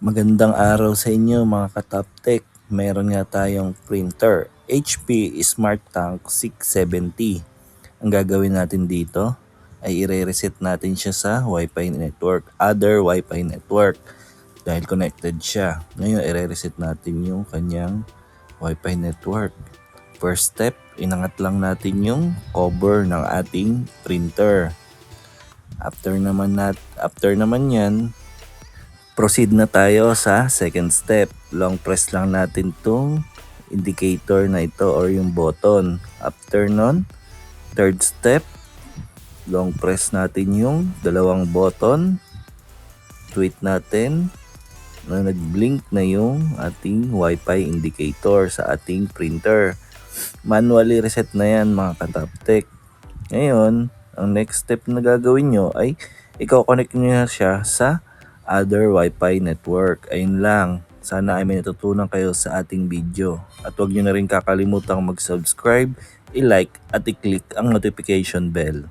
Magandang araw sa inyo mga ka-Toptech. Meron nga tayong printer, HP Smart Tank 670. Ang gagawin natin dito ay i-reset natin siya sa Wi-Fi network, other Wi-Fi network. Dahil connected siya. Ngayon i-reset natin yung kanyang Wi-Fi network. First step, inangat lang natin yung cover ng ating printer. After naman yan, proceed na tayo sa second step. Long press lang natin tong indicator na ito or yung button. After nun, third step, long press natin yung dalawang button. Tweet natin na nag-blink na yung ating Wi-Fi indicator sa ating printer. Manually reset na yan mga ka-Toptech. Ngayon, ang next step na gagawin nyo ay i-connect nyo na siya sa other Wi-Fi network. Ayun lang. Sana ay may natutunan kayo sa ating video. At huwag nyo na rin kakalimutang mag-subscribe, i-like at i-click ang notification bell.